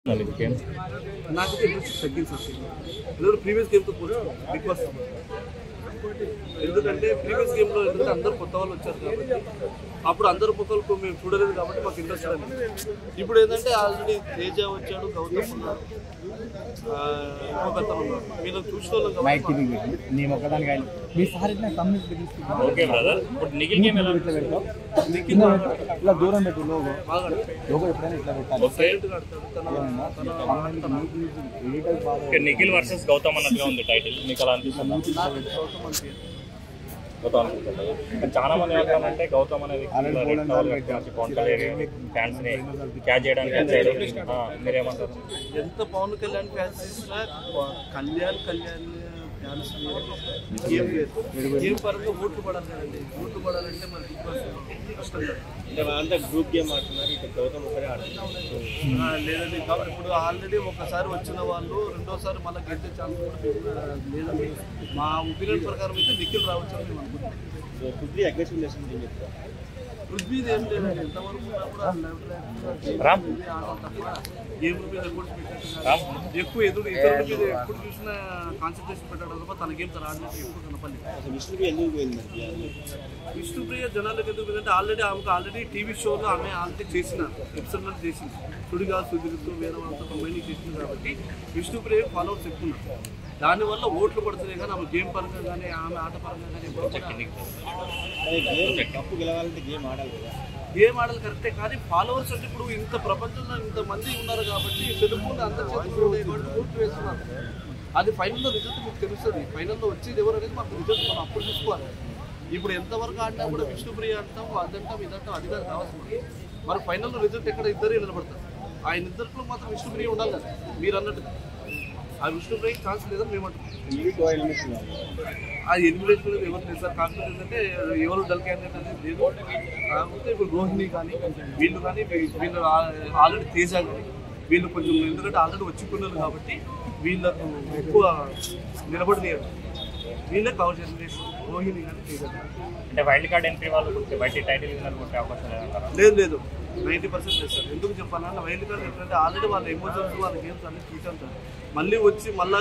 నాకైతే ఇంట్రెస్ట్ తగ్గింది సార్. ఎందుకంటే ప్రీవియస్ గేమ్తో కూడా బిగ్ బాస్ ఎందుకంటే ప్రీవియస్ గేమ్లో ఎందుకంటే అందరూ కొత్త వాళ్ళు వచ్చారు కాబట్టి అప్పుడు అందరూ కొత్త వాళ్ళు మేము చూడలేదు కాబట్టి మాకు ఇంట్రెస్ట్ లేదు. ఇప్పుడు ఏంటంటే ఆల్రెడీ తేజ వచ్చాడు, గౌతమ్ ఉన్నాడు, ఇంకొక ఉన్నారు, మీరు చూసిన దూరం పెట్టు లోగో ఎప్పుడైనా ఇట్లా నిఖిల్ వర్సెస్ గౌతమ్ అన్నట్టుగా ఉంది టైటిల్. మీకు అలా అనిపిస్తుంది? గౌతమ్ చాలా మంది ఏమంటారంటే గౌతమ్ అనేది ఫ్యాన్స్ ని క్యాచ్ చేయడానికి వచ్చాడు. మీరేమంటారు? ఎంత పవన్ కళ్యాణ్ ఫ్యాన్స్ చేసినా కళ్యాణ్ ఫ్యాన్స్ గేమ్ పరంగా ఓట్లు పడాలి కదండి. ఓట్లు పడాలంటే మన బిగ్ బాస్ కష్టం కదా. అంతా గ్రూప్ గేమ్ ఆడుతున్నారు, ఇక్కడ గౌతమ్ ఒకరే ఆడుతున్నారు. లేదండి, కాబట్టి ఇప్పుడు ఆల్రెడీ ఒకసారి వచ్చిన వాళ్ళు రెండోసారి మళ్ళీ గెలిచే ఛాన్స్ కూడా లేదండి. మా ఒపీనియన్ ప్రకారం అయితే నిఖిల్ రావచ్చు అని మేము అనుకుంటున్నాం. పృథ్వీది ఏం లేదండి, ఎంతవరకు గేమ్ మీద ఎక్కువ ఎదురు ఇతరుల మీద ఎప్పుడు చూసినా కాన్సన్ట్రేషన్ పెట్టడం తప్ప తన గేమ్ తన ఆడినట్టు ఎప్పుడు కనపడలేదు. విష్ణుప్రియ జనాలకు ఎందుకు పోయిందంటే ఆల్రెడీ టీవీ షోలో ఆమె ఆల్రెడీ చేసిన ఎపిసోడ్లో చేసింది. సుడిగా సుదిగుతూ వేరే వాళ్ళతో కంబైన్ చేసింది కాబట్టి విష్ణుప్రియ ఫాలోవర్స్ ఎక్కువ ఉన్నారు. దానివల్ల ఓట్లు పడుతున్నాయి కానీ ఆమె గేమ్ పరంగా కానీ ఆమె ఆట పరంగా కానీ గేమ్ ఆడాలి కరెక్టే. కానీ ఫాలోవర్స్ అంటే ఇప్పుడు ఇంత ప్రపంచంలో ఇంతమంది ఉన్నారు కాబట్టి తెలుగుని అందరి చేతుల్లో ఓట్లు వేస్తున్నారు. అది ఫైనల్లో రిజల్ట్ మీకు తెలుస్తుంది. ఫైనల్లో వచ్చేది ఎవరు అనేది మాకు రిజల్ట్ మనం అప్పుడు చూసుకోవాలి. ఇప్పుడు ఎంతవరకు ఆడినా కూడా విష్ణుప్రియ అంటాం, అదంటాం, ఇదంటాం, అది కాదు కావాల్సింది. మరి ఫైనల్లో రిజల్ట్ ఎక్కడ ఇద్దరే నిలబడతారు. ఆయన ఇద్దరిలో మాత్రం విష్ణుప్రియ ఉండాలి కదా. మీరు అన్నట్టు ఆ విష్ణుప్రియకి ఛాన్స్ లేదని మేమంటున్నాం. అది ఎలిమినేషన్ లేదు, ఎవరు లేదు సార్. కాకపోతే ఏంటంటే ఎవరు డల్ క్యాండిడేట్ అనేది లేదు. కాకపోతే ఇప్పుడు రోహిణి కానీ వీళ్ళు ఆల్రెడీ తేజ కానీ వీళ్ళు కొంచెం ఎందుకంటే ఆల్రెడీ వచ్చిపోయినారు కాబట్టి వీళ్ళకు ఎక్కువ నిలబడినారు. వీళ్ళే కవర్ చేసిన రోహిణి కానీ తేజ అంటే వైల్డ్ కార్డ్ ఎంట్రీ వాళ్ళు బయట టైటిల్ కొట్టే అవకాశం లేదంటారా? లేదు 90% లేదు సార్. ఎందుకు చెప్పాలన్నా వైల్డ్ కార్డ్ ఏంటంటే ఆల్రెడీ వాళ్ళ ఎమోషన్స్ వాళ్ళ గేమ్స్ అన్ని చూసాం సార్. మళ్ళీ వచ్చి మళ్ళీ